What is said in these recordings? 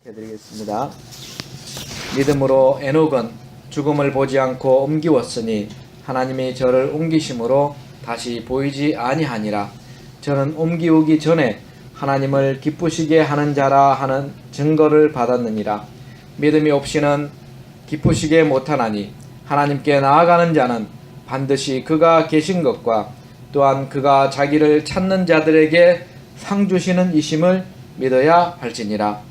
해드리겠습니다. 믿음으로 에녹은 죽음을 보지 않고 옮기웠으니 하나님이 저를 옮기심으로 다시 보이지 아니하니라. 저는 옮기우기 전에 하나님을 기쁘시게 하는 자라 하는 증거를 받았느니라. 믿음이 없이는 기쁘시게 못하나니 하나님께 나아가는 자는 반드시 그가 계신 것과 또한 그가 자기를 찾는 자들에게 상 주시는 이심을 믿어야 할지니라.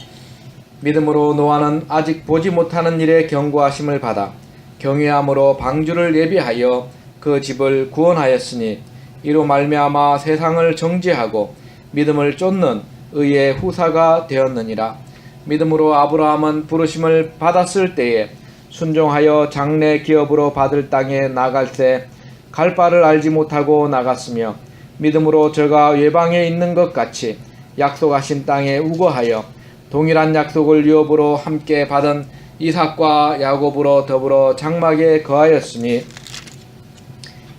믿음으로 노아는 아직 보지 못하는 일에 경고하심을 받아 경외함으로 방주를 예비하여 그 집을 구원하였으니 이로 말미암아 세상을 정죄하고 믿음을 쫓는 의의 후사가 되었느니라. 믿음으로 아브라함은 부르심을 받았을 때에 순종하여 장래 기업으로 받을 땅에 나갈새 갈 바를 알지 못하고 나갔으며 믿음으로 저가 외방에 있는 것 같이 약속하신 땅에 우거하여 동일한 약속을 유업으로 함께 받은 이삭과 야곱으로 더불어 장막에 거하였으니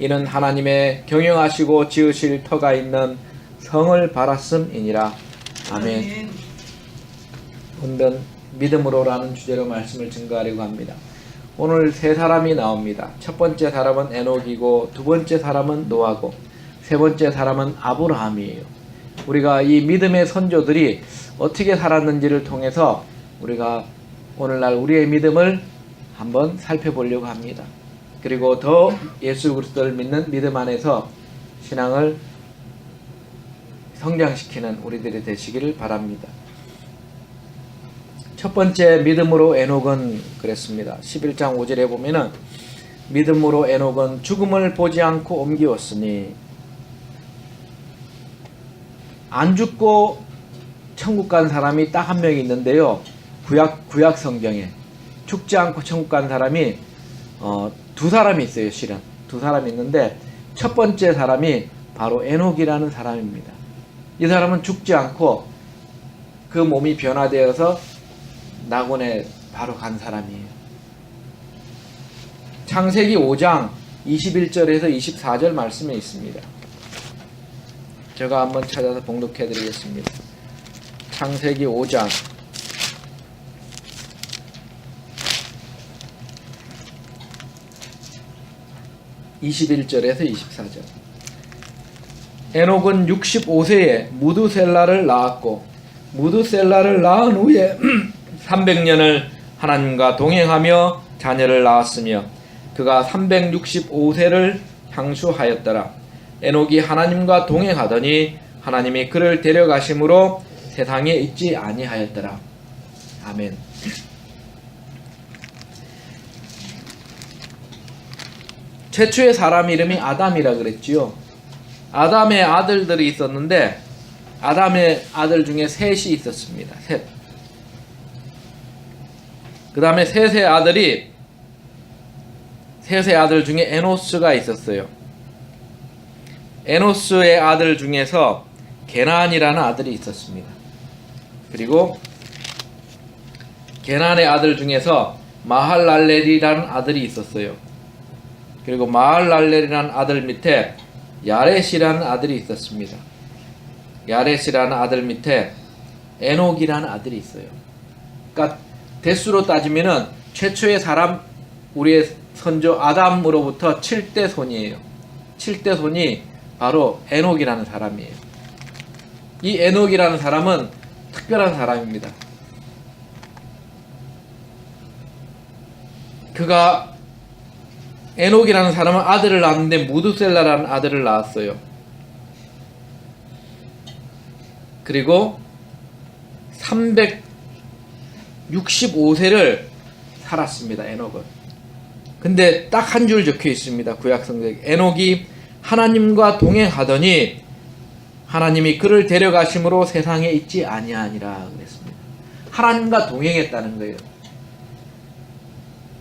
이는 하나님의 경영하시고 지으실 터가 있는 성을 바랐음이니라. 아멘. 오늘은 믿음으로라는 주제로 말씀을 증거하려고 합니다. 오늘 세 사람이 나옵니다. 첫 번째 사람은 에녹이고 두 번째 사람은 노아고 세 번째 사람은 아브라함이에요. 우리가 이 믿음의 선조들이 어떻게 살았는지를 통해서 우리가 오늘날 우리의 믿음을 한번 살펴보려고 합니다. 그리고 더 예수 그리스도를 믿는 믿음 안에서 신앙을 성장시키는 우리들이 되시기를 바랍니다. 첫 번째 믿음으로 에녹은 그랬습니다. 11장 5절에 보면은 믿음으로 에녹은 죽음을 보지 않고 옮기웠으니, 안 죽고 천국 간 사람이 딱 한 명이 있는데요. 구약 성경에 죽지 않고 천국 간 사람이 두 사람이 있어요. 실은 두 사람이 있는데 첫 번째 사람이 바로 에녹이라는 사람입니다. 이 사람은 죽지 않고 그 몸이 변화되어서 낙원에 바로 간 사람이에요. 창세기 5장 21절에서 24절 말씀에 있습니다. 제가 한번 찾아서 봉독해 드리겠습니다. 창세기 5장 21절에서 24절. 에녹은 65세에 무두셀라를 낳았고 무두셀라를 낳은 후에 300년을 하나님과 동행하며 자녀를 낳았으며 그가 365세를 향수하였더라. 에녹이 하나님과 동행하더니 하나님이 그를 데려가심으로 세상에 있지 아니하였더라. 아멘. 최초의 사람 이름이 아담이라 그랬지요. 아담의 아들들이 있었는데 아담의 아들 중에 셋이 있었습니다. 셋. 그 다음에 셋의 아들 중에 에노스가 있었어요. 에노스의 아들 중에서 게난이라는 아들이 있었습니다. 그리고 게난의 아들 중에서 마할랄렐이라는 아들이 있었어요. 그리고 마할랄렐이라는 아들 밑에 야렛이라는 아들이 있었습니다. 야렛이라는 아들 밑에 에녹이라는 아들이 있어요. 그러니까 대수로 따지면은 최초의 사람, 우리의 선조 아담으로부터 7대 손이에요. 7대 손이 바로 에녹이라는 사람이에요. 이 에녹이라는 사람은 특별한 사람입니다. 그가 에녹이라는 사람은 아들을 낳았는데 무두셀라라는 아들을 낳았어요. 그리고 365세를 살았습니다. 에녹은. 근데 딱 한 줄 적혀 있습니다. 구약성경에. 에녹이 하나님과 동행하더니 하나님이 그를 데려가심으로 세상에 있지 아니하니라 그랬습니다. 하나님과 동행했다는 거예요.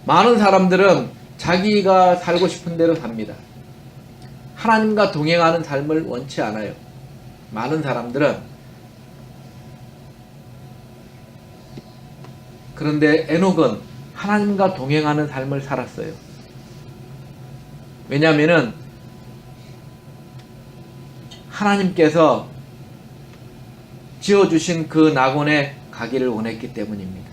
많은 사람들은 자기가 살고 싶은 대로 삽니다. 하나님과 동행하는 삶을 원치 않아요. 많은 사람들은. 그런데 에녹은 하나님과 동행하는 삶을 살았어요. 왜냐하면은 하나님께서 지어주신 그 낙원에 가기를 원했기 때문입니다.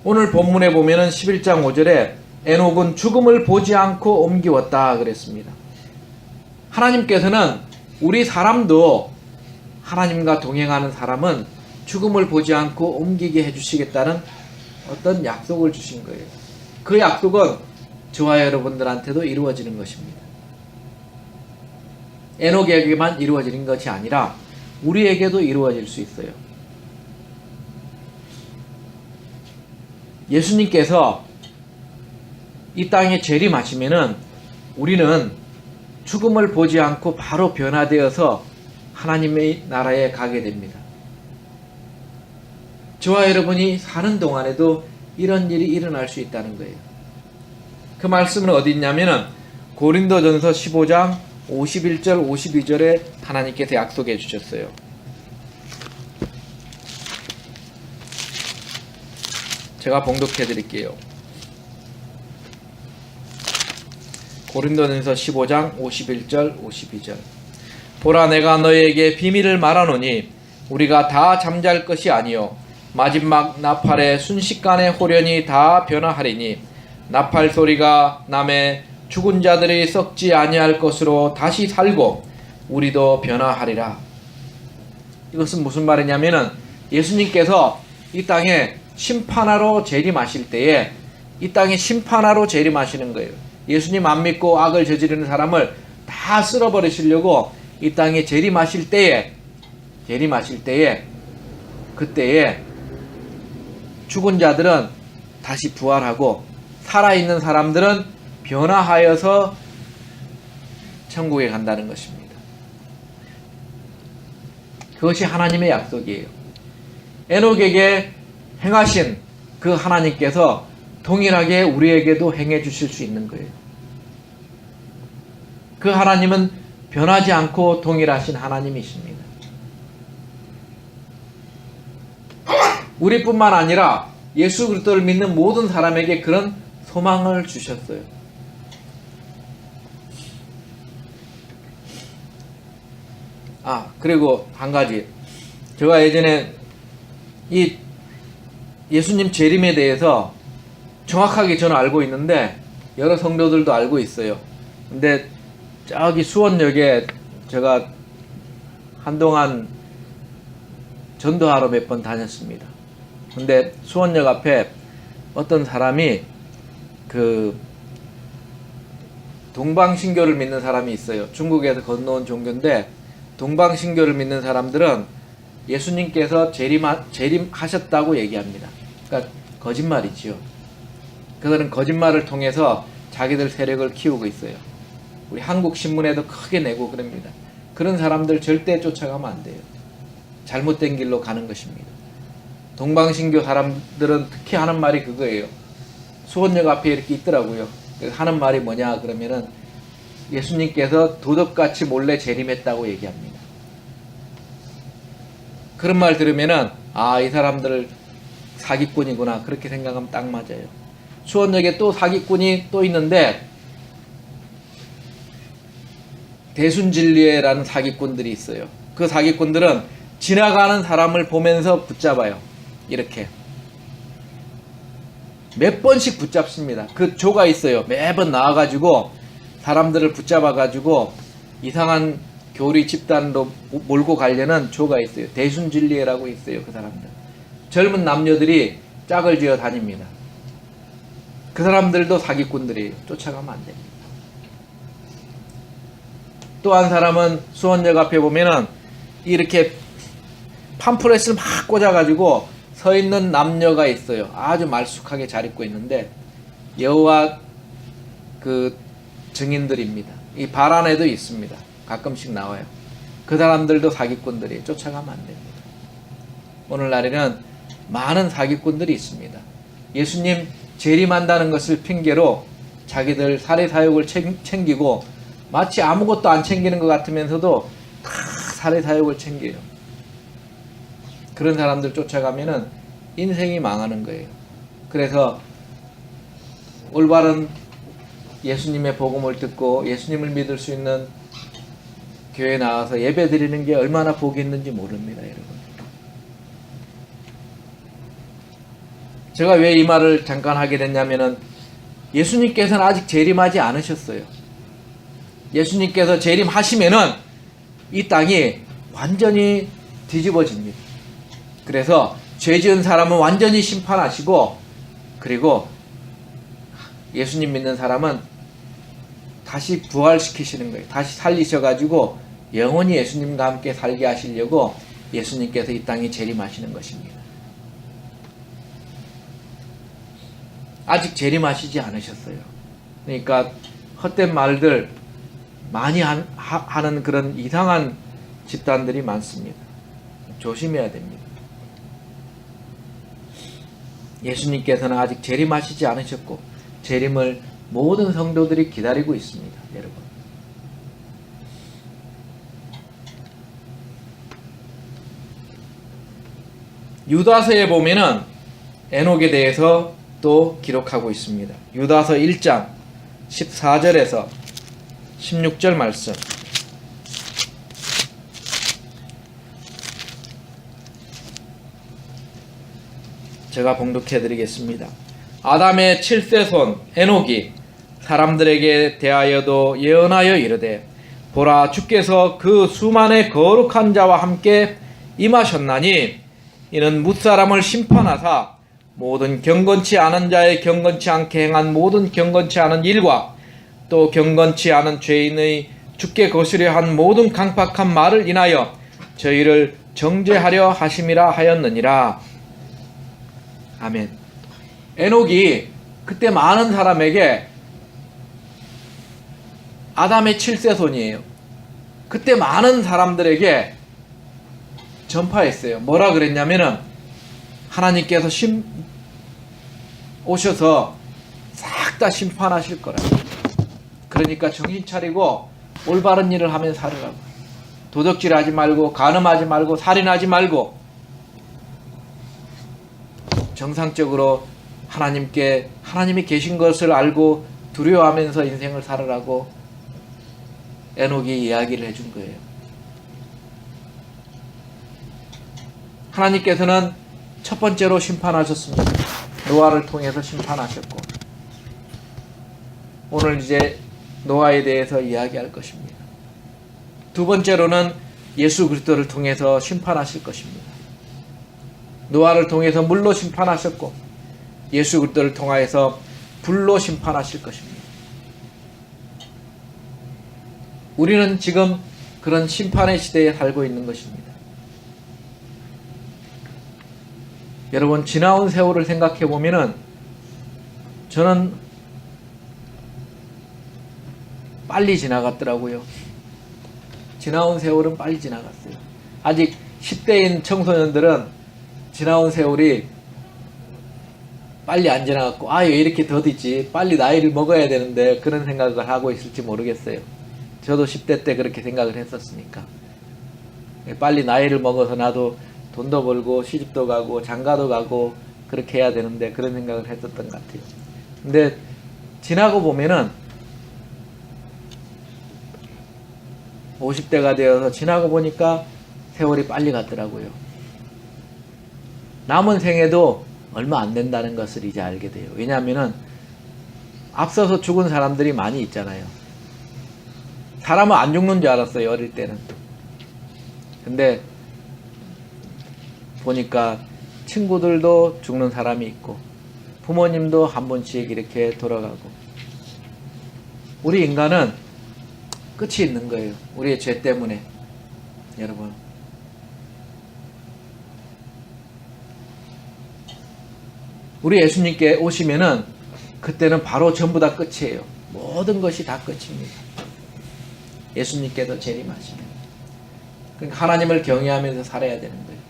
오늘 본문에 보면은 11장 5절에 에녹은 죽음을 보지 않고 옮기웠다 그랬습니다. 하나님께서는 우리 사람도 하나님과 동행하는 사람은 죽음을 보지 않고 옮기게 해주시겠다는 어떤 약속을 주신 거예요. 그 약속은 저와 여러분들한테도 이루어지는 것입니다. 에녹에게만 이루어지는 것이 아니라 우리에게도 이루어질 수 있어요. 예수님께서 이 땅에 재림하시면은 우리는 죽음을 보지 않고 바로 변화되어서 하나님의 나라에 가게 됩니다. 저와 여러분이 사는 동안에도 이런 일이 일어날 수 있다는 거예요. 그 말씀은 어디 있냐면은 고린도전서 15장 51절 52절에 하나님께서 약속해 주셨어요. 제가 봉독해 드릴게요. 고린도전서 15장 51절 52절 보라 내가 너희에게 비밀을 말하노니 우리가 다 잠잘 것이 아니요 마지막 나팔의 순식간에 호련히 다 변화하리니 나팔 소리가 나매 죽은 자들이 썩지 아니할 것으로 다시 살고 우리도 변화하리라. 이것은 무슨 말이냐면은 예수님께서 이 땅에 심판하러 재림하실 때에 이 땅에 심판하러 재림하시는 거예요. 예수님 안 믿고 악을 저지르는 사람을 다 쓸어버리시려고 이 땅에 재림하실 때에 그때에 죽은 자들은 다시 부활하고 살아있는 사람들은 변화하여서 천국에 간다는 것입니다. 그것이 하나님의 약속이에요. 에녹에게 행하신 그 하나님께서 동일하게 우리에게도 행해 주실 수 있는 거예요. 그 하나님은 변하지 않고 동일하신 하나님이십니다. 우리뿐만 아니라 예수 그리스도를 믿는 모든 사람에게 그런 소망을 주셨어요. 그리고 한 가지, 제가 예전에 이 예수님 재림에 대해서 정확하게 저는 알고 있는데 여러 성도들도 알고 있어요. 근데 저기 수원역에 제가 한동안 전도하러 몇 번 다녔습니다. 근데 수원역 앞에 어떤 사람이 그 동방신교를 믿는 사람이 있어요. 중국에서 건너온 종교인데 동방신교를 믿는 사람들은 예수님께서 재림하셨다고 얘기합니다. 그러니까 거짓말이지요. 그들은 거짓말을 통해서 자기들 세력을 키우고 있어요. 우리 한국 신문에도 크게 내고 그럽니다. 그런 사람들 절대 쫓아가면 안 돼요. 잘못된 길로 가는 것입니다. 동방신교 사람들은 특히 하는 말이 그거예요. 수원역 앞에 이렇게 있더라고요. 하는 말이 뭐냐 그러면은 예수님께서 도둑같이 몰래 재림했다고 얘기합니다. 그런 말 들으면은 이 사람들 사기꾼이구나 그렇게 생각하면 딱 맞아요. 수원역에 또 사기꾼이 또 있는데 대순진리회라는 사기꾼들이 있어요. 그 사기꾼들은 지나가는 사람을 보면서 붙잡아요. 이렇게 몇 번씩 붙잡습니다. 그 조가 있어요. 매번 나와가지고 사람들을 붙잡아가지고 이상한 교리 집단으로 몰고 가려는 조가 있어요. 대순진리회라고 있어요. 그 사람들 젊은 남녀들이 짝을 지어 다닙니다. 그 사람들도 사기꾼들이에요. 쫓아가면 안 됩니다. 또 한 사람은 수원역 앞에 보면은 이렇게 팜프렛을 막 꽂아가지고 서 있는 남녀가 있어요. 아주 말쑥하게 잘 입고 있는데 여호와 그 증인들입니다. 이 발 안에도 있습니다. 가끔씩 나와요. 그 사람들도 사기꾼들이 쫓아가면 안 됩니다. 오늘날에는 많은 사기꾼들이 있습니다. 예수님 재림한다는 것을 핑계로 자기들 사례사욕을 챙기고 마치 아무것도 안 챙기는 것 같으면서도 다 사례사욕을 챙겨요. 그런 사람들 쫓아가면은 인생이 망하는 거예요. 그래서 올바른 예수님의 복음을 듣고 예수님을 믿을 수 있는 교회 나와서 예배 드리는 게 얼마나 복이 있는지 모릅니다, 여러분. 제가 왜 이 말을 잠깐 하게 됐냐면은 예수님께서는 아직 재림하지 않으셨어요. 예수님께서 재림하시면은 이 땅이 완전히 뒤집어집니다. 그래서 죄 지은 사람은 완전히 심판하시고, 그리고 예수님 믿는 사람은 다시 부활시키시는 거예요. 다시 살리셔가지고 영원히 예수님과 함께 살게 하시려고 예수님께서 이 땅에 재림하시는 것입니다. 아직 재림하시지 않으셨어요. 그러니까 헛된 말들 많이 하는 그런 이상한 집단들이 많습니다. 조심해야 됩니다. 예수님께서는 아직 재림하시지 않으셨고 재림을 모든 성도들이 기다리고 있습니다, 여러분. 유다서에 보면은 에녹에 대해서 또 기록하고 있습니다. 유다서 1장 14절에서 16절 말씀. 제가 봉독해 드리겠습니다. 아담의 7세손 에녹이 사람들에게 대하여도 예언하여 이르되, 보라, 주께서 그 수만의 거룩한 자와 함께 임하셨나니 이는 뭇사람을 심판하사 모든 경건치 않은 자의 경건치 않게 행한 모든 경건치 않은 일과 또 경건치 않은 죄인의 주께 거스려 한 모든 강팍한 말을 인하여 저희를 정죄하려 하심이라 하였느니라. 아멘. 에녹이 그때 많은 사람에게, 아담의 7세손이에요. 그때 많은 사람들에게 전파했어요. 뭐라 그랬냐면은 하나님께서 오셔서 싹 다 심판하실 거라. 그러니까 정신 차리고 올바른 일을 하면 살으라고. 도적질하지 말고, 간음하지 말고, 살인하지 말고, 정상적으로 하나님이 계신 것을 알고 두려워하면서 인생을 살으라고 에녹이 이야기를 해준 거예요. 하나님께서는 첫 번째로 심판하셨습니다. 노아를 통해서 심판하셨고, 오늘 이제 노아에 대해서 이야기할 것입니다. 두 번째로는 예수 그리스도를 통해서 심판하실 것입니다. 노아를 통해서 물로 심판하셨고 예수 그리스도를 통하여서 불로 심판하실 것입니다. 우리는 지금 그런 심판의 시대에 살고 있는 것입니다. 여러분, 지나온 세월을 생각해 보면은 저는 빨리 지나갔더라고요. 지나온 세월은 빨리 지나갔어요. 아직 10대인 청소년들은 지나온 세월이 빨리 안 지나갔고, 왜 이렇게 더디지? 빨리 나이를 먹어야 되는데, 그런 생각을 하고 있을지 모르겠어요. 저도 10대 때 그렇게 생각을 했었으니까. 빨리 나이를 먹어서 나도 돈도 벌고 시집도 가고 장가도 가고 그렇게 해야 되는데, 그런 생각을 했었던 것 같아요. 근데 지나고 보면은 50대가 되어서 지나고 보니까 세월이 빨리 갔더라고요. 남은 생에도 얼마 안 된다는 것을 이제 알게 돼요. 왜냐하면은 앞서서 죽은 사람들이 많이 있잖아요. 사람은 안 죽는 줄 알았어요, 어릴 때는. 근데 보니까 친구들도 죽는 사람이 있고 부모님도 한 번씩 이렇게 돌아가고, 우리 인간은 끝이 있는 거예요. 우리의 죄 때문에. 여러분, 우리 예수님께 오시면은 그때는 바로 전부 다 끝이에요. 모든 것이 다 끝입니다. 예수님께서 재림하시면. 그러니까 하나님을 경외하면서 살아야 되는 거예요.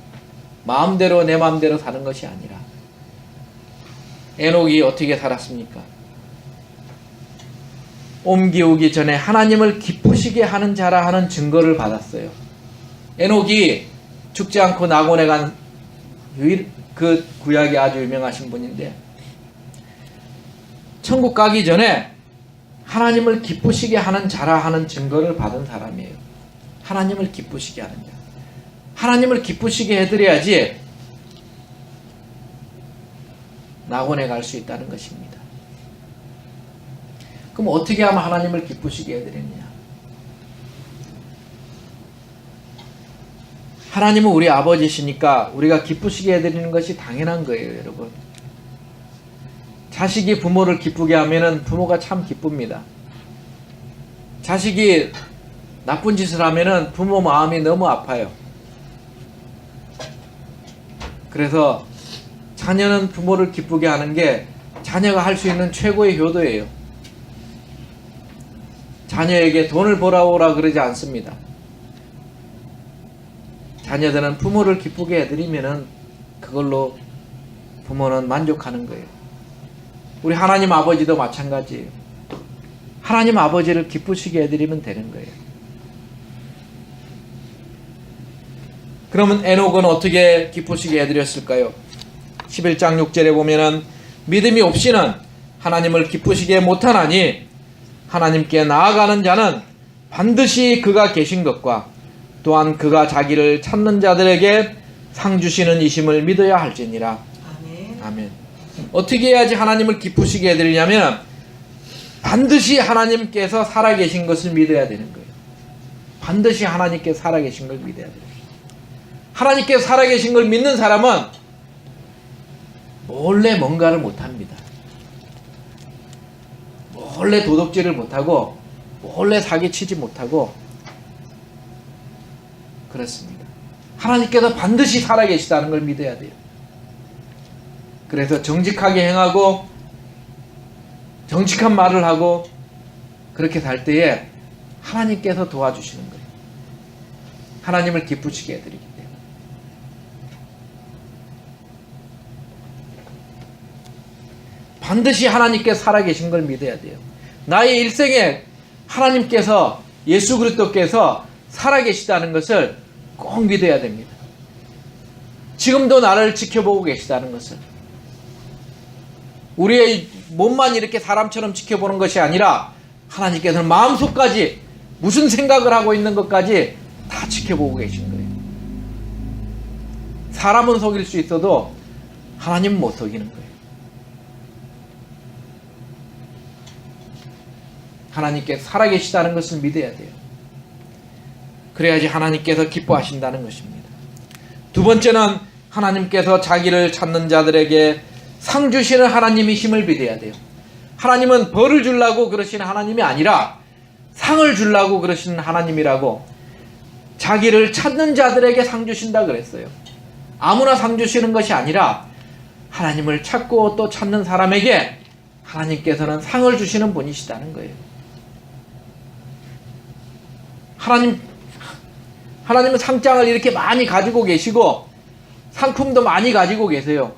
마음대로, 내 마음대로 사는 것이 아니라. 에녹이 어떻게 살았습니까? 옮기우기 전에 하나님을 기쁘시게 하는 자라 하는 증거를 받았어요. 에녹이 죽지 않고 낙원에 간 그 구약이 아주 유명하신 분인데, 천국 가기 전에 하나님을 기쁘시게 하는 자라 하는 증거를 받은 사람이에요. 하나님을 기쁘시게 하는 자. 하나님을 기쁘시게 해드려야지 낙원에 갈 수 있다는 것입니다. 그럼 어떻게 하면 하나님을 기쁘시게 해드리느냐? 하나님은 우리 아버지시니까 우리가 기쁘시게 해드리는 것이 당연한 거예요, 여러분. 자식이 부모를 기쁘게 하면은 부모가 참 기쁩니다. 자식이 나쁜 짓을 하면은 부모 마음이 너무 아파요. 그래서 자녀는 부모를 기쁘게 하는 게 자녀가 할 수 있는 최고의 효도예요. 자녀에게 돈을 벌어오라 그러지 않습니다. 자녀들은 부모를 기쁘게 해드리면은 그걸로 부모는 만족하는 거예요. 우리 하나님 아버지도 마찬가지예요. 하나님 아버지를 기쁘시게 해드리면 되는 거예요. 그러면 에녹은 어떻게 기쁘시게 해드렸을까요? 11장 6절에 보면은 믿음이 없이는 하나님을 기쁘시게 못하나니 하나님께 나아가는 자는 반드시 그가 계신 것과 또한 그가 자기를 찾는 자들에게 상 주시는 이심을 믿어야 할지니라. 아멘. 아멘. 어떻게 해야지 하나님을 기쁘시게 해드리냐면 반드시 하나님께서 살아계신 것을 믿어야 되는 거예요. 반드시 하나님께 살아계신 걸 믿어야 돼요. 하나님께 살아계신 걸 믿는 사람은 몰래 뭔가를 못합니다. 몰래 도둑질을 못하고 몰래 사기치지 못하고 그렇습니다. 하나님께서 반드시 살아계시다는 걸 믿어야 돼요. 그래서 정직하게 행하고 정직한 말을 하고 그렇게 살 때에 하나님께서 도와주시는 거예요. 하나님을 기쁘시게 해드리기 때문에. 반드시 하나님께 살아계신 걸 믿어야 돼요. 나의 일생에 하나님께서 예수 그리스도께서 살아계시다는 것을 꼭 믿어야 됩니다. 지금도 나를 지켜보고 계시다는 것을. 우리의 몸만 이렇게 사람처럼 지켜보는 것이 아니라 하나님께서는 마음속까지 무슨 생각을 하고 있는 것까지 다 지켜보고 계신 거예요. 사람은 속일 수 있어도 하나님은 못 속이는 거예요. 하나님께 살아계시다는 것을 믿어야 돼요. 그래야지 하나님께서 기뻐하신다는 것입니다. 두 번째는 하나님께서 자기를 찾는 자들에게 상 주시는 하나님이심을 믿어야 돼요. 하나님은 벌을 주려고 그러시는 하나님이 아니라 상을 주려고 그러시는 하나님이라고. 자기를 찾는 자들에게 상 주신다 그랬어요. 아무나 상 주시는 것이 아니라 하나님을 찾고 또 찾는 사람에게 하나님께서는 상을 주시는 분이시다는 거예요. 하나님은 상장을 이렇게 많이 가지고 계시고 상품도 많이 가지고 계세요.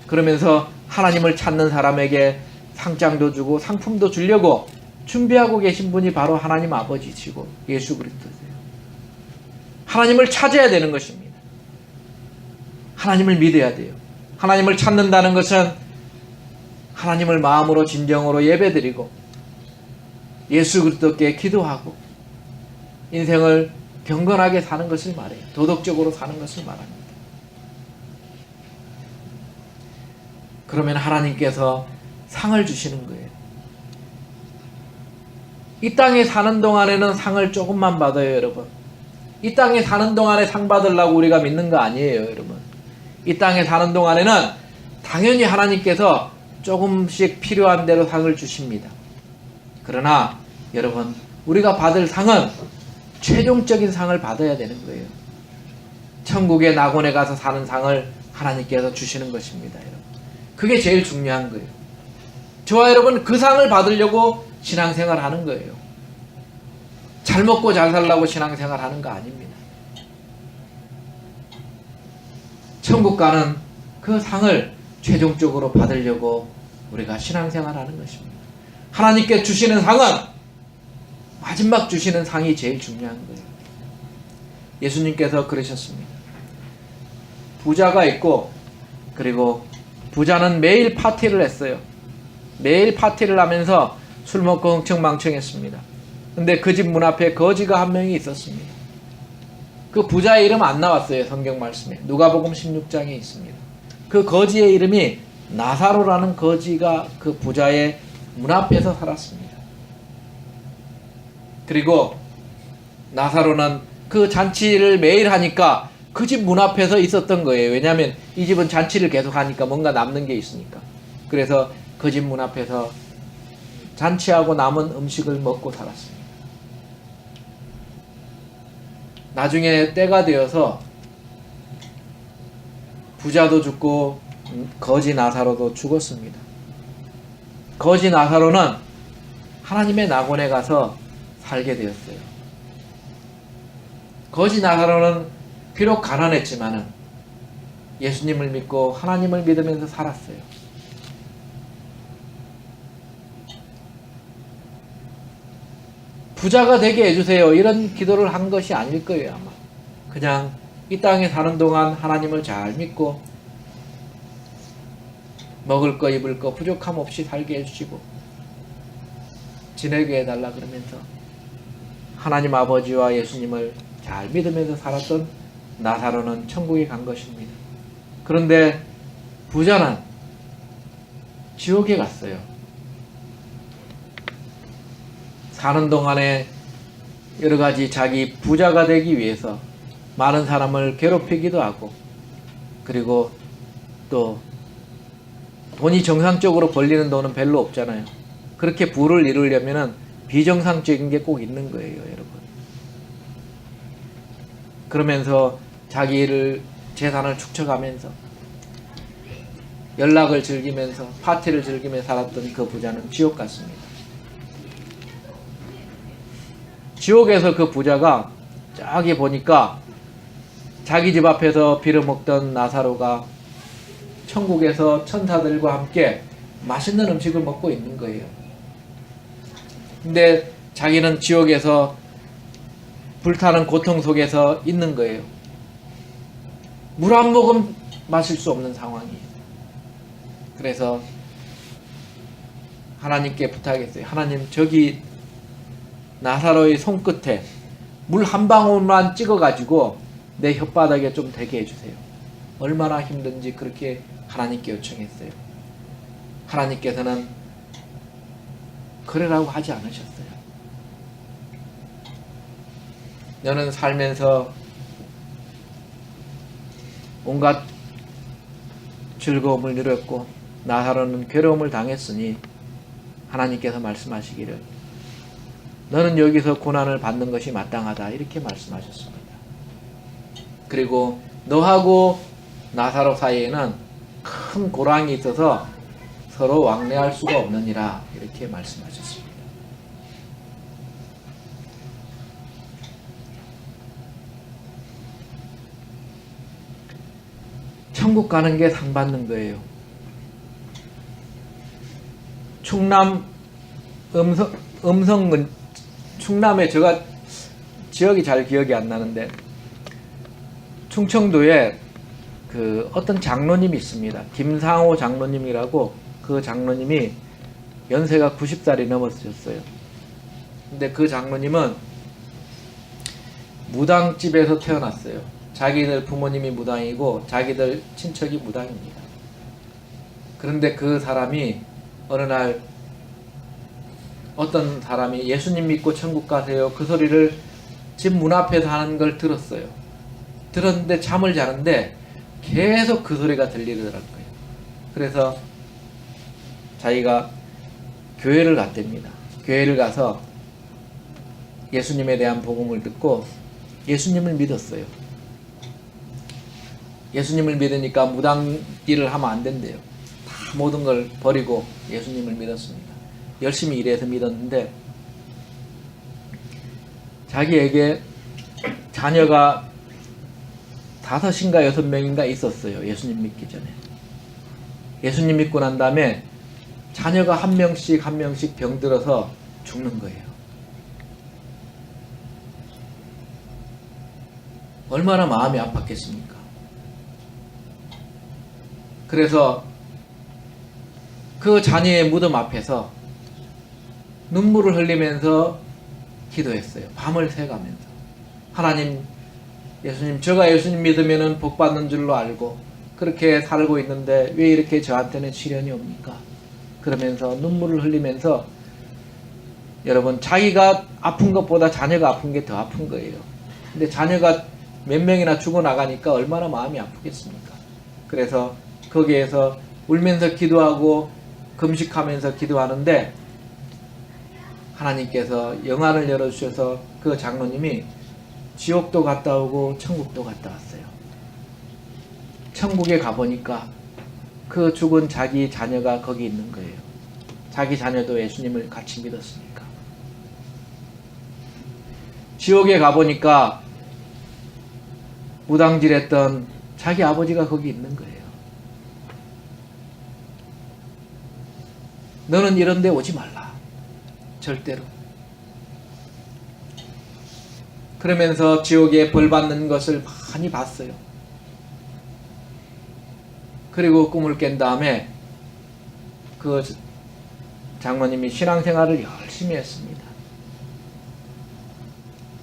그러면서 하나님을 찾는 사람에게 상장도 주고 상품도 주려고 준비하고 계신 분이 바로 하나님 아버지시고 예수 그리스도세요. 하나님을 찾아야 되는 것입니다. 하나님을 믿어야 돼요. 하나님을 찾는다는 것은 하나님을 마음으로 진정으로 예배드리고 예수 그리스도께 기도하고 인생을 경건하게 사는 것을 말해요. 도덕적으로 사는 것을 말합니다. 그러면 하나님께서 상을 주시는 거예요. 이 땅에 사는 동안에는 상을 조금만 받아요, 여러분. 이 땅에 사는 동안에 상 받으려고 우리가 믿는 거 아니에요, 여러분. 이 땅에 사는 동안에는 당연히 하나님께서 조금씩 필요한 대로 상을 주십니다. 그러나 여러분, 우리가 받을 상은 최종적인 상을 받아야 되는 거예요. 천국의 낙원에 가서 사는 상을 하나님께서 주시는 것입니다, 여러분. 그게 제일 중요한 거예요. 저와 여러분 그 상을 받으려고 신앙생활 하는 거예요. 잘 먹고 잘 살라고 신앙생활 하는 거 아닙니다. 천국 가는 그 상을 최종적으로 받으려고 우리가 신앙생활 하는 것입니다. 하나님께 주시는 상은 마지막 주시는 상이 제일 중요한 거예요. 예수님께서 그러셨습니다. 부자가 있고 그리고 부자는 매일 파티를 했어요. 매일 파티를 하면서 술 먹고 흥청망청했습니다. 근데 그 집 문 앞에 거지가 한 명이 있었습니다. 그 부자의 이름 안 나왔어요. 성경 말씀에. 누가복음 16장에 있습니다. 그 거지의 이름이 나사로라는 거지가 그 부자의 문 앞에서 살았습니다. 그리고 나사로는 그 잔치를 매일 하니까 그 집 문 앞에서 있었던 거예요. 왜냐하면 이 집은 잔치를 계속 하니까 뭔가 남는 게 있으니까. 그래서 그 집 문 앞에서 잔치하고 남은 음식을 먹고 살았습니다. 나중에 때가 되어서 부자도 죽고 거지 나사로도 죽었습니다. 거지 나사로는 하나님의 낙원에 가서 살게 되었어요. 거지 나사로는 비록 가난했지만은 예수님을 믿고 하나님을 믿으면서 살았어요. 부자가 되게 해주세요. 이런 기도를 한 것이 아닐 거예요, 아마. 그냥 이 땅에 사는 동안 하나님을 잘 믿고 먹을 거 입을 거 부족함 없이 살게 해주시고 지내게 해달라 그러면서 하나님 아버지와 예수님을 잘 믿으면서 살았던 나사로는 천국에 간 것입니다. 그런데 부자는 지옥에 갔어요. 사는 동안에 여러 가지 자기 부자가 되기 위해서 많은 사람을 괴롭히기도 하고, 그리고 또 돈이 정상적으로 벌리는 돈은 별로 없잖아요. 그렇게 부를 이루려면은 비정상적인 게 꼭 있는 거예요, 여러분. 그러면서 자기를 재산을 축적하면서 연락을 즐기면서 파티를 즐기며 살았던 그 부자는 지옥 갔습니다. 지옥에서 그 부자가 저기 보니까 자기 집 앞에서 빌어먹던 나사로가 천국에서 천사들과 함께 맛있는 음식을 먹고 있는 거예요. 근데 자기는 지옥에서 불타는 고통 속에서 있는 거예요. 물 한 모금 마실 수 없는 상황이에요. 그래서 하나님께 부탁했어요. 하나님, 저기 나사로의 손끝에 물 한 방울만 찍어가지고 내 혓바닥에 좀 대게 해주세요. 얼마나 힘든지 그렇게 하나님께 요청했어요. 하나님께서는 그러라고 하지 않으셨어요. 너는 살면서 온갖 즐거움을 누렸고 나사로는 괴로움을 당했으니 하나님께서 말씀하시기를 너는 여기서 고난을 받는 것이 마땅하다, 이렇게 말씀하셨습니다. 그리고 너하고 나사로 사이에는 큰 고랑이 있어서 서로 왕래할 수가 없느니라, 이렇게 말씀하셨습니다. 천국 가는 게 상 받는 거예요. 충남 음성군, 충남에 제가 지역이 잘 기억이 안 나는데 충청도에 그 어떤 장로님이 있습니다. 김상호 장로님이라고, 그 장로님이 연세가 90살이 넘었었어요. 근데 그 장로님은 무당집에서 태어났어요. 자기들 부모님이 무당이고 자기들 친척이 무당입니다. 그런데 그 사람이 어느 날 어떤 사람이 예수님 믿고 천국 가세요, 그 소리를 집 문 앞에서 하는 걸 들었어요. 들었는데 잠을 자는데 계속 그 소리가 들리더라고요. 그래서 자기가 교회를 갔답니다. 교회를 가서 예수님에 대한 복음을 듣고 예수님을 믿었어요. 예수님을 믿으니까 무당 일을 하면 안 된대요. 다 모든 걸 버리고 예수님을 믿었습니다. 열심히 일해서 믿었는데 자기에게 자녀가 5인가 6명인가 있었어요. 예수님 믿기 전에. 예수님 믿고 난 다음에 자녀가 한 명씩 병들어서 죽는 거예요. 얼마나 마음이 아팠겠습니까? 그래서 그 자녀의 무덤 앞에서 눈물을 흘리면서 기도했어요. 밤을 새가면서. 하나님, 예수님, 제가 예수님 믿으면은 복 받는 줄로 알고 그렇게 살고 있는데 왜 이렇게 저한테는 시련이 옵니까? 그러면서 눈물을 흘리면서, 여러분, 자기가 아픈 것보다 자녀가 아픈 게 더 아픈 거예요. 근데 자녀가 몇 명이나 죽어나가니까 얼마나 마음이 아프겠습니까? 그래서 거기에서 울면서 기도하고 금식하면서 기도하는데 하나님께서 영안을 열어주셔서 그 장로님이 지옥도 갔다 오고 천국도 갔다 왔어요. 천국에 가보니까 그 죽은 자기 자녀가 거기 있는 거예요. 자기 자녀도 예수님을 같이 믿었으니까. 지옥에 가보니까 무당질했던 자기 아버지가 거기 있는 거예요. 너는 이런 데 오지 말라. 절대로. 그러면서 지옥에 벌 받는 것을 많이 봤어요. 그리고 꿈을 깬 다음에 그 장로님이 신앙생활을 열심히 했습니다.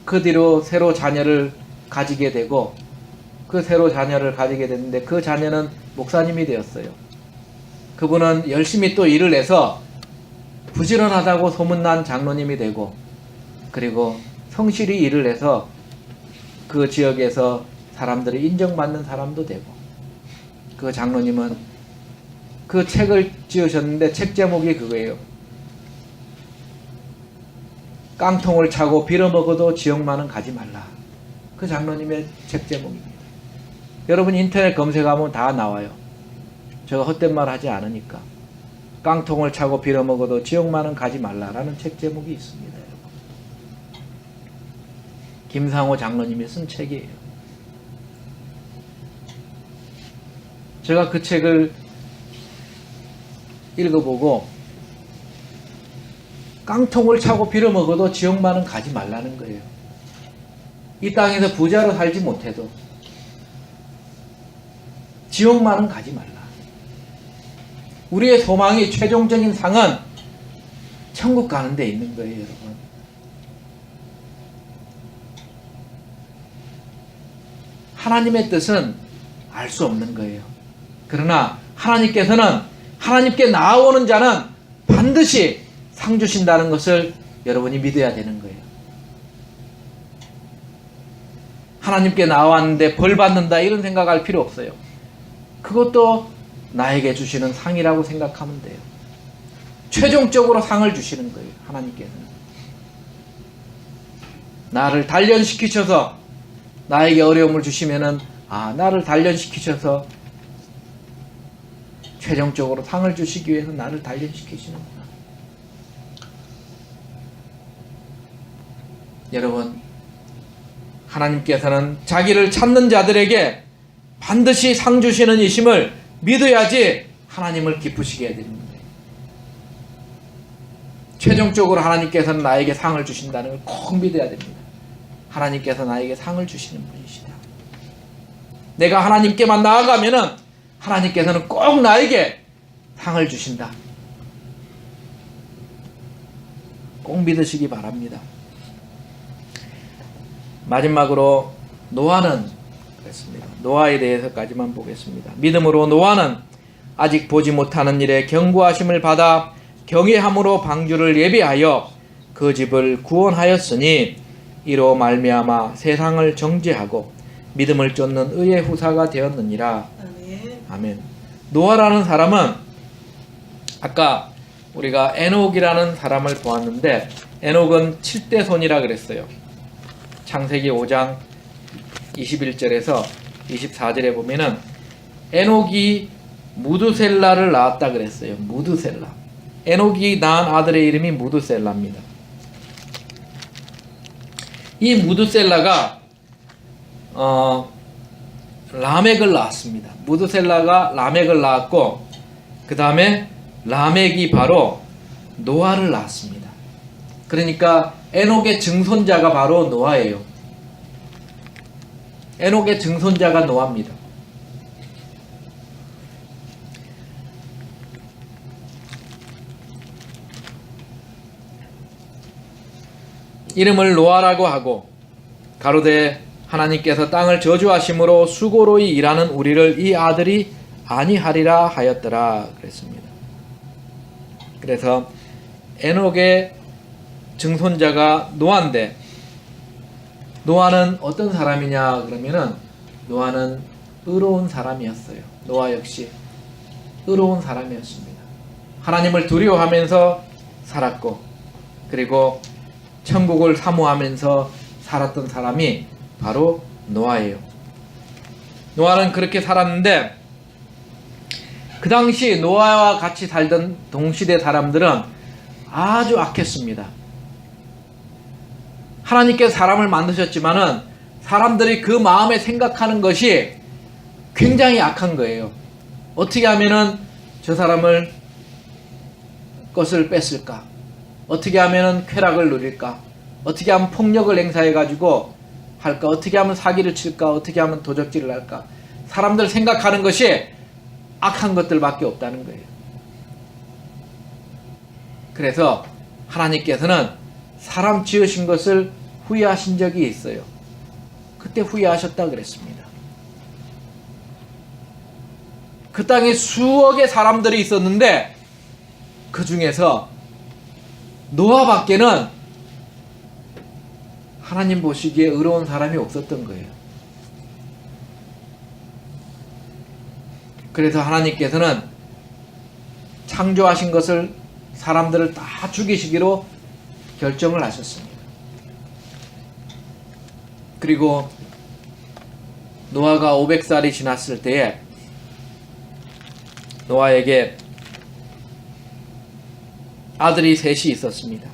그 뒤로 새로 자녀를 가지게 되고, 그 새로 자녀를 가지게 됐는데 그 자녀는 목사님이 되었어요. 그분은 열심히 또 일을 해서 부지런하다고 소문난 장로님이 되고, 그리고 성실히 일을 해서 그 지역에서 사람들이 인정받는 사람도 되고, 그 장로님은 그 책을 지으셨는데 책 제목이 그거예요. 깡통을 차고 빌어먹어도 지옥만은 가지 말라. 그 장로님의 책 제목입니다. 여러분 인터넷 검색하면 다 나와요. 제가 헛된 말 하지 않으니까. 깡통을 차고 빌어먹어도 지옥만은 가지 말라라는 책 제목이 있습니다. 여러분. 김상호 장로님이 쓴 책이에요. 제가 그 책을 읽어보고 깡통을 차고 빌어먹어도 지옥만은 가지 말라는 거예요. 이 땅에서 부자로 살지 못해도 지옥만은 가지 말라. 우리의 소망이, 최종적인 상은 천국 가는 데 있는 거예요, 여러분. 하나님의 뜻은 알 수 없는 거예요. 그러나 하나님께서는, 하나님께 나아오는 자는 반드시 상 주신다는 것을 여러분이 믿어야 되는 거예요. 하나님께 나왔는데 벌 받는다 이런 생각할 필요 없어요. 그것도 나에게 주시는 상이라고 생각하면 돼요. 최종적으로 상을 주시는 거예요, 하나님께서는. 나를 단련시키셔서 나에게 어려움을 주시면은, 나를 단련시키셔서 최종적으로 상을 주시기 위해서 나를 단련시키시는구나. 여러분, 하나님께서는 자기를 찾는 자들에게 반드시 상 주시는 이심을 믿어야지 하나님을 기쁘시게 해드리는 거예요. 최종적으로 하나님께서는 나에게 상을 주신다는 걸 꼭 믿어야 됩니다. 하나님께서 나에게 상을 주시는 분이시다. 내가 하나님께만 나아가면은 하나님께서는 꼭 나에게 상을 주신다. 꼭 믿으시기 바랍니다. 마지막으로 노아는 그랬습니다. 노아에 대해서까지만 보겠습니다. 믿음으로 노아는 아직 보지 못하는 일에 경고하심을 받아 경외함으로 방주를 예비하여 그 집을 구원하였으니 이로 말미암아 세상을 정죄하고 믿음을 쫓는 의의 후사가 되었느니라. 아멘. 노아라는 사람은 아까 우리가 에녹이라는 사람을 보았는데, 에녹은 7대 손이라 그랬어요. 창세기 5장 21절에서 24절에 보면은 에녹이 무두셀라를 낳았다 그랬어요. 무두셀라. 에녹이 낳은 아들의 이름이 무두셀라입니다. 이 무두셀라가 라멕을 낳았습니다. 무두셀라가 라멕을 낳았고, 그 다음에 라멕이 바로 노아를 낳았습니다. 그러니까 에녹의 증손자가 바로 노아예요. 에녹의 증손자가 노아입니다. 이름을 노아라고 하고 가로되 하나님께서 땅을 저주하심으로 수고로이 일하는 우리를 이 아들이 아니하리라 하였더라 그랬습니다. 그래서 에녹의 증손자가 노아인데, 노아는 어떤 사람이냐 그러면은 노아는 의로운 사람이었어요. 노아 역시 의로운 사람이었습니다. 하나님을 두려워하면서 살았고, 그리고 천국을 사모하면서 살았던 사람이 바로 노아예요. 노아는 그렇게 살았는데, 그 당시 노아와 같이 살던 동시대 사람들은 아주 악했습니다. 하나님께서 사람을 만드셨지만은 사람들이 그 마음에 생각하는 것이 굉장히 악한 거예요. 어떻게 하면은 저 사람을 것을 뺐을까? 어떻게 하면은 쾌락을 누릴까? 어떻게 하면 폭력을 행사해 가지고 할까? 어떻게 하면 사기를 칠까? 어떻게 하면 도적질을 할까? 사람들 생각하는 것이 악한 것들밖에 없다는 거예요. 그래서 하나님께서는 사람 지으신 것을 후회하신 적이 있어요. 그때 후회하셨다 그랬습니다. 그 땅에 수억의 사람들이 있었는데 그 중에서 노아밖에는 하나님 보시기에 의로운 사람이 없었던 거예요. 그래서 하나님께서는 창조하신 것을 사람들을 다 죽이시기로 결정을 하셨습니다. 그리고 노아가 500살이 지났을 때에 노아에게 아들이 셋이 있었습니다.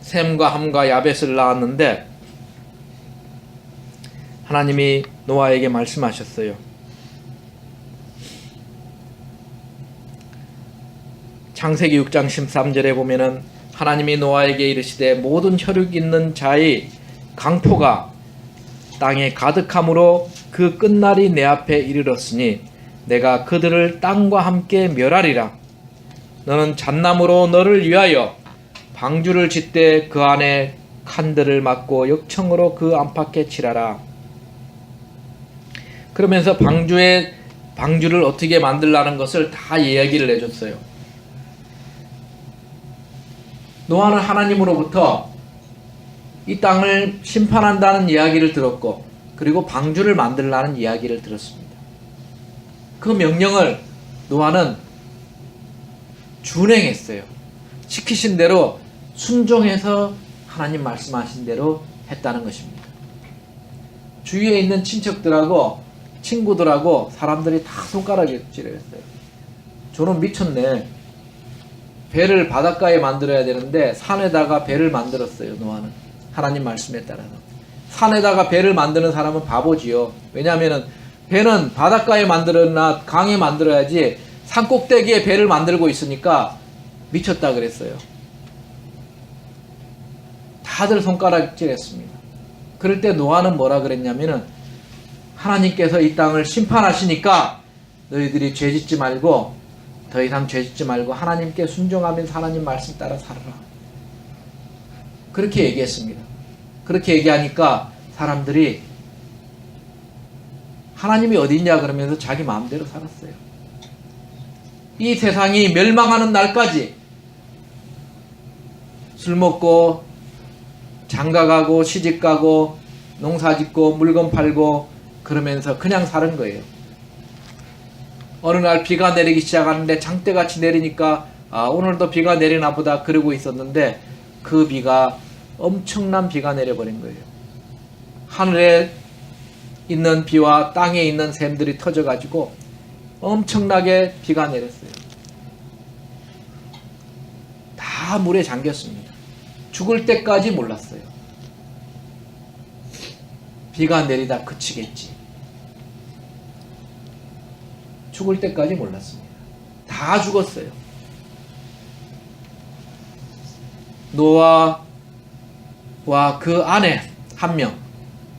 셈과 함과 야벳을 낳았는데 하나님이 노아에게 말씀하셨어요. 창세기 6장 13절에 보면은 하나님이 노아에게 이르시되 모든 혈육 있는 자의 강포가 땅에 가득함으로 그 끝날이 내 앞에 이르렀으니 내가 그들을 땅과 함께 멸하리라. 너는 잣나무로 너를 위하여 방주를 짓되 그 안에 칸들을 막고 역청으로 그 안팎에 칠하라. 그러면서 방주를 어떻게 만들라는 것을 다 이야기를 해줬어요. 노아는 하나님으로부터 이 땅을 심판한다는 이야기를 들었고, 그리고 방주를 만들라는 이야기를 들었습니다. 그 명령을 노아는 준행했어요. 시키신 대로 순종해서 하나님 말씀하신 대로 했다는 것입니다. 주위에 있는 친척들하고 친구들하고 사람들이 다 손가락질을 했어요. 저는 미쳤네. 배를 바닷가에 만들어야 되는데 산에다가 배를 만들었어요. 노아는 하나님 말씀에 따라서. 산에다가 배를 만드는 사람은 바보지요. 왜냐하면 배는 바닷가에 만들었나 강에 만들어야지 산 꼭대기에 배를 만들고 있으니까 미쳤다 그랬어요. 다들 손가락질했습니다. 그럴 때 노아는 뭐라 그랬냐면은 하나님께서 이 땅을 심판하시니까 너희들이 죄짓지 말고, 더 이상 죄짓지 말고 하나님께 순종하면서 하나님 말씀 따라 살아라. 그렇게 얘기했습니다. 그렇게 얘기하니까 사람들이 하나님이 어디 있냐 그러면서 자기 마음대로 살았어요. 이 세상이 멸망하는 날까지 술 먹고 장가가고 시집가고 농사짓고 물건 팔고 그러면서 그냥 사는 거예요. 어느 날 비가 내리기 시작하는데 장대같이 내리니까 오늘도 비가 내리나 보다 그러고 있었는데 그 비가 엄청난 비가 내려버린 거예요. 하늘에 있는 비와 땅에 있는 샘들이 터져가지고 엄청나게 비가 내렸어요. 다 물에 잠겼습니다. 죽을 때까지 몰랐어요. 비가 내리다 그치겠지. 죽을 때까지 몰랐습니다. 다 죽었어요. 노아와 그 아내 1명,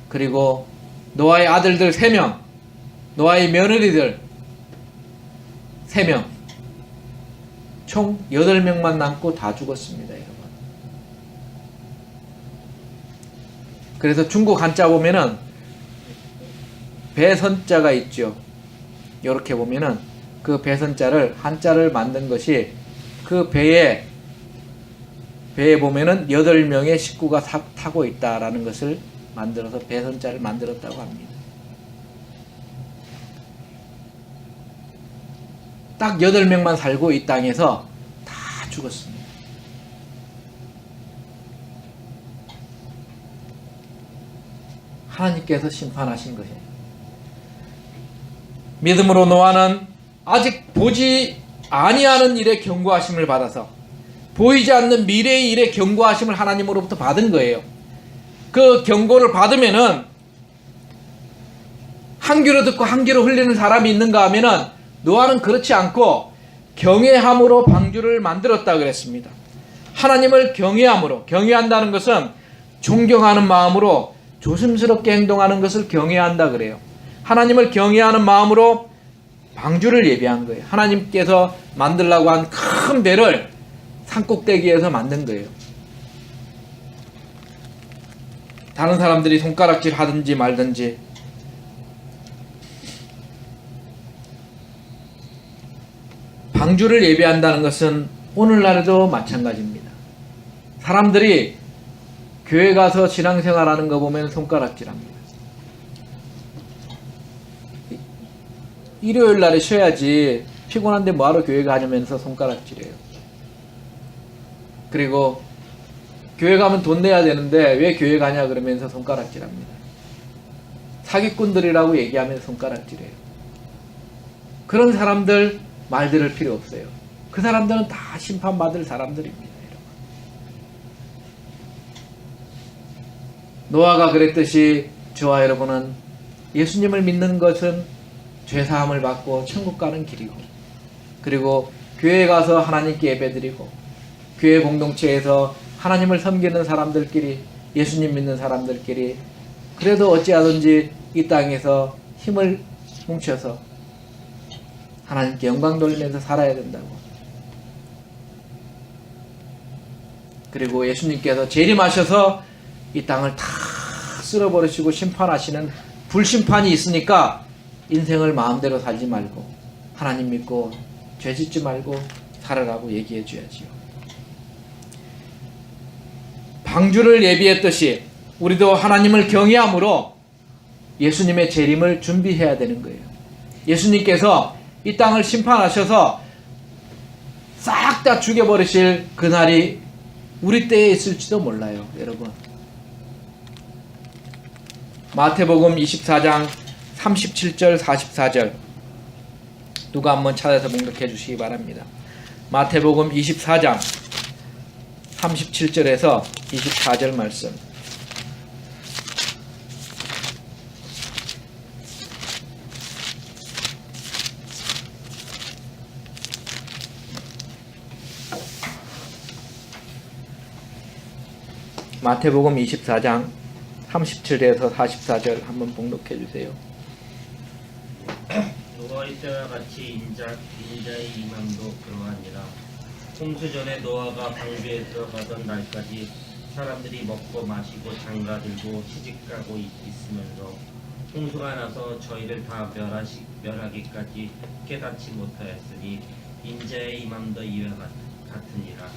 그리고 노아의 아들들 3명, 노아의 며느리들 3명, 총 8명만 남고 다 죽었습니다. 여러분. 그래서 중국 한자 보면은 배선자가 있죠. 이렇게 보면은 그 배선자를 한자를 만든 것이 그 배에 보면은 8명의 식구가 타고 있다라는 것을 만들어서 배선자를 만들었다고 합니다. 딱 8명만 살고 이 땅에서 다 죽었습니다. 하나님께서 심판하신 것이에요. 믿음으로 노아는 아직 보지 아니하는 일에 경고하심을 받아서 보이지 않는 미래의 일에 경고하심을 하나님으로부터 받은 거예요. 그 경고를 받으면은 한 귀로 듣고 한 귀로 흘리는 사람이 있는가 하면은 노아는 그렇지 않고 경외함으로 방주를 만들었다 그랬습니다. 하나님을 경외함으로, 경외한다는 것은 존경하는 마음으로 조심스럽게 행동하는 것을 경외한다 그래요. 하나님을 경외하는 마음으로 방주를 예비한 거예요. 하나님께서 만들라고 한 큰 배를 산꼭대기에서 만든 거예요. 다른 사람들이 손가락질 하든지 말든지 방주를 예배한다는 것은 오늘날에도 마찬가지입니다. 사람들이 교회 가서 신앙생활하는 거 보면 손가락질합니다. 일요일 날에 쉬어야지 피곤한데 뭐하러 교회 가냐면서 손가락질해요. 그리고 교회 가면 돈 내야 되는데 왜 교회 가냐 그러면서 손가락질합니다. 사기꾼들이라고 얘기하면서 손가락질해요. 그런 사람들 말 들을 필요 없어요. 그 사람들은 다 심판받을 사람들입니다. 여러분. 노아가 그랬듯이 저와 여러분은 예수님을 믿는 것은 죄사함을 받고 천국 가는 길이고, 그리고 교회에 가서 하나님께 예배드리고 교회 공동체에서 하나님을 섬기는 사람들끼리, 예수님 믿는 사람들끼리 그래도 어찌하든지 이 땅에서 힘을 뭉쳐서 하나님께 영광 돌리면서 살아야 된다고. 그리고 예수님께서 재림하셔서 이 땅을 다 쓸어버리시고 심판하시는 불심판이 있으니까 인생을 마음대로 살지 말고 하나님 믿고 죄 짓지 말고 살아라고 얘기해 줘야지요. 방주를 예비했듯이 우리도 하나님을 경외함으로 예수님의 재림을 준비해야 되는 거예요. 예수님께서 이 땅을 심판하셔서 싹 다 죽여버리실 그날이 우리 때에 있을지도 몰라요. 여러분, 마태복음 24장 37절 44절 누가 한번 찾아서 봉독해 주시기 바랍니다. 마태복음 24장 37절에서 24절 말씀. 마태복음 24장 37에서 44절 한번 봉독해 주세요. 노아의 때와 같이 인자의 임함도 그러하니라. 홍수 전에 노아가 방주에 들어가던 날까지 사람들이 먹고 마시고 장가들고 시집가고 있으면서 홍수가 나서 저희를 다 멸하기까지 깨닫지 못하였으니 인자의 임함도 이와 같으니라.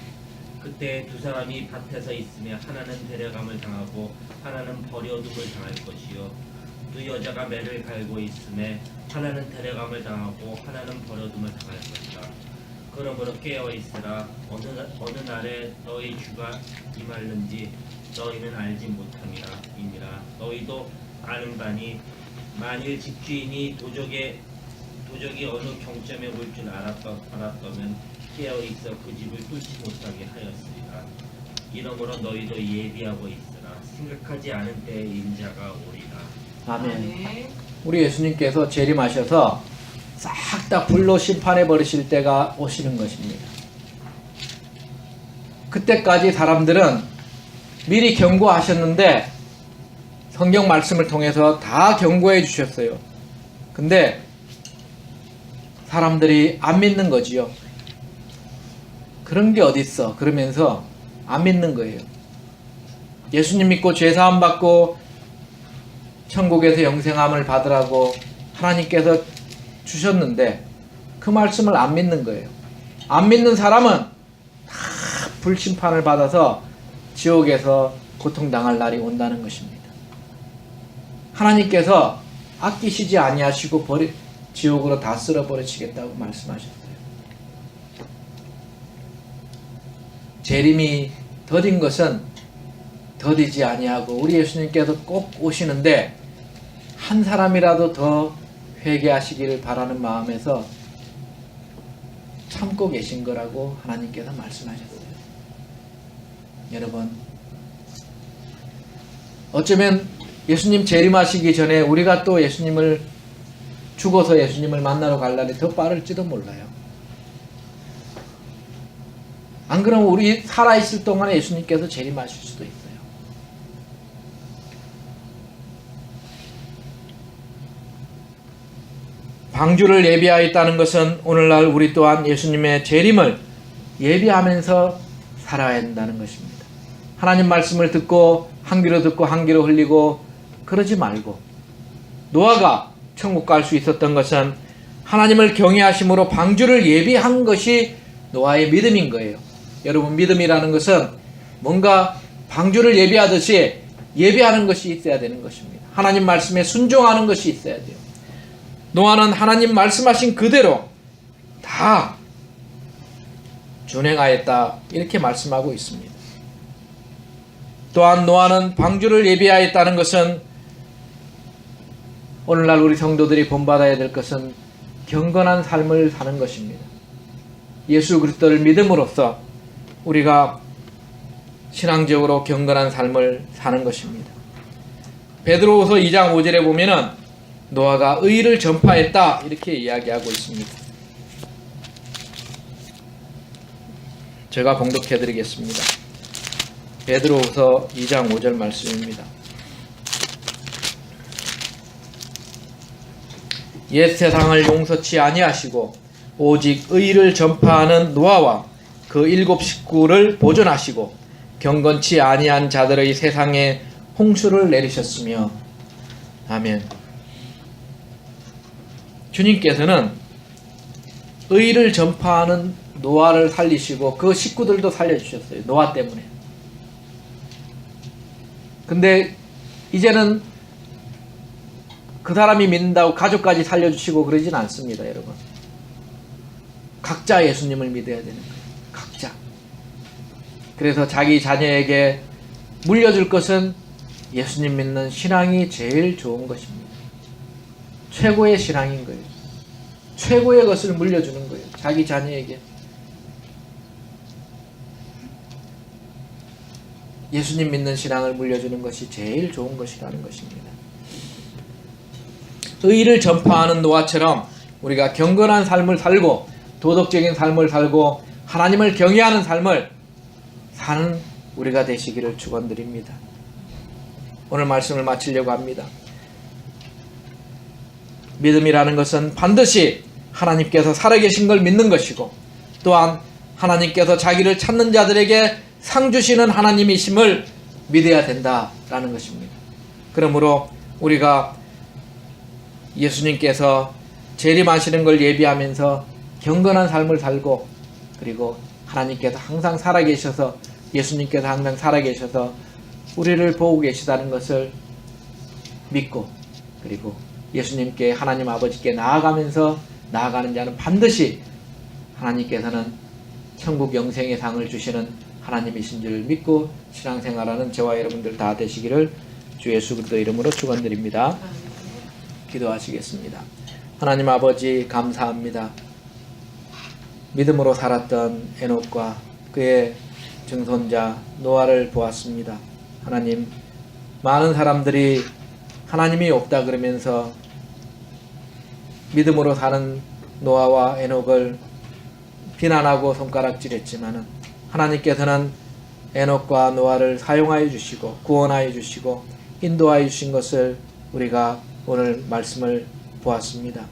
그때 두 사람이 밭에서 있으며 하나는 데려감을 당하고 하나는 버려둠을 당할 것이요 두 여자가 매를 갈고 있음에 하나는 데려감을 당하고 하나는 버려둠을 당할 것이라. 그러므로 깨어 있으라. 어느 날에 너희 주가 임할는지 너희는 알지 못함이니라. 너희도 아는 바니 만일 집주인이 도적이 어느 경점에 올 줄 알았다면 깨어 있어 그 집을 뚫지 못하게 하였으리라. 이러므로 너희도 예비하고 있으라. 생각하지 않은 때에 인자가 오리라. 아멘. 우리 예수님께서 재림하셔서 싹 다 불로 심판해 버리실 때가 오시는 것입니다. 그때까지 사람들은 미리 경고하셨는데 성경 말씀을 통해서 다 경고해 주셨어요. 근데 사람들이 안 믿는 거지요. 그런 게 어딨어 그러면서 안 믿는 거예요. 예수님 믿고 죄사함 받고 천국에서 영생함을 받으라고 하나님께서 주셨는데 그 말씀을 안 믿는 거예요. 안 믿는 사람은 다 불심판을 받아서 지옥에서 고통당할 날이 온다는 것입니다. 하나님께서 아끼시지 아니하시고 지옥으로 다 쓸어버리시겠다고 말씀하셨어요. 재림이 더딘 것은 더디지 아니하고 우리 예수님께서 꼭 오시는데 한 사람이라도 더 회개하시기를 바라는 마음에서 참고 계신 거라고 하나님께서 말씀하셨어요. 여러분, 어쩌면 예수님 재림하시기 전에 우리가 또 예수님을 죽어서 예수님을 만나러 갈 날이 더 빠를지도 몰라요. 안 그러면 우리 살아있을 동안에 예수님께서 재림하실 수도 있어요. 방주를 예비하였다는 것은 오늘날 우리 또한 예수님의 재림을 예비하면서 살아야 한다는 것입니다. 하나님 말씀을 듣고 한 귀로 듣고 한 귀로 흘리고 그러지 말고, 노아가 천국 갈 수 있었던 것은 하나님을 경외하심으로 방주를 예비한 것이 노아의 믿음인 거예요. 여러분, 믿음이라는 것은 뭔가 방주를 예비하듯이 예비하는 것이 있어야 되는 것입니다. 하나님 말씀에 순종하는 것이 있어야 돼요. 노아는 하나님 말씀하신 그대로 다 준행하였다, 이렇게 말씀하고 있습니다. 또한 노아는 방주를 예비하였다는 것은 오늘날 우리 성도들이 본받아야 될 것은 경건한 삶을 사는 것입니다. 예수 그리스도를 믿음으로써 우리가 신앙적으로 경건한 삶을 사는 것입니다. 베드로후서 2장 5절에 보면은 노아가 의를 전파했다, 이렇게 이야기하고 있습니다. 제가 봉독해 드리겠습니다. 베드로후서 2장 5절 말씀입니다. 옛 세상을 용서치 아니하시고 오직 의를 전파하는 노아와 그 7 식구를 보존하시고 경건치 아니한 자들의 세상에 홍수를 내리셨으며. 아멘. 주님께서는 의를 전파하는 노아를 살리시고 그 식구들도 살려주셨어요. 노아 때문에. 근데 이제는 그 사람이 믿는다고 가족까지 살려주시고 그러진 않습니다, 여러분. 각자 예수님을 믿어야 되는 거예요. 각자. 그래서 자기 자녀에게 물려줄 것은 예수님 믿는 신앙이 제일 좋은 것입니다. 최고의 신앙인 거예요. 최고의 것을 물려주는 거예요. 자기 자녀에게. 예수님 믿는 신앙을 물려주는 것이 제일 좋은 것이라는 것입니다. 의를 전파하는 노아처럼 우리가 경건한 삶을 살고 도덕적인 삶을 살고 하나님을 경외하는 삶을 사는 우리가 되시기를 축원드립니다. 오늘 말씀을 마치려고 합니다. 믿음이라는 것은 반드시 하나님께서 살아계신 걸 믿는 것이고, 또한 하나님께서 자기를 찾는 자들에게 상 주시는 하나님이심을 믿어야 된다라는 것입니다. 그러므로 우리가 예수님께서 재림하시는 걸 예비하면서 경건한 삶을 살고, 그리고 하나님께서 항상 살아계셔서, 예수님께서 항상 살아계셔서 우리를 보고 계시다는 것을 믿고, 그리고 예수님께, 하나님 아버지께 나아가면서 나아가는 자는 반드시 하나님께서는 천국 영생의 상을 주시는 하나님이신 줄 믿고 신앙생활하는 저와 여러분들 다 되시기를 주 예수 그리스도 이름으로 축원드립니다. 기도하시겠습니다. 하나님 아버지, 감사합니다. 믿음으로 살았던 에녹과 그의 증손자 노아를 보았습니다. 하나님, 많은 사람들이 하나님이 없다 그러면서 믿음으로 사는 노아와 에녹을 비난하고 손가락질했지만은 하나님께서는 에녹과 노아를 사용하여 주시고 구원하여 주시고 인도하여 주신 것을 우리가 오늘 말씀을 보았습니다.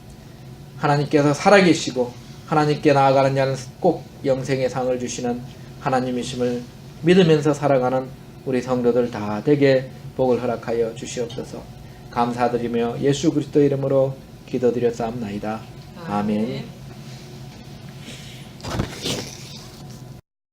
하나님께서 살아계시고 하나님께 나아가는 자는 꼭 영생의 상을 주시는 하나님이심을 믿으면서 살아가는 우리 성도들 다 되게 복을 허락하여 주시옵소서. 감사드리며 예수 그리스도 이름으로 기도드렸사옵나이다. 아멘.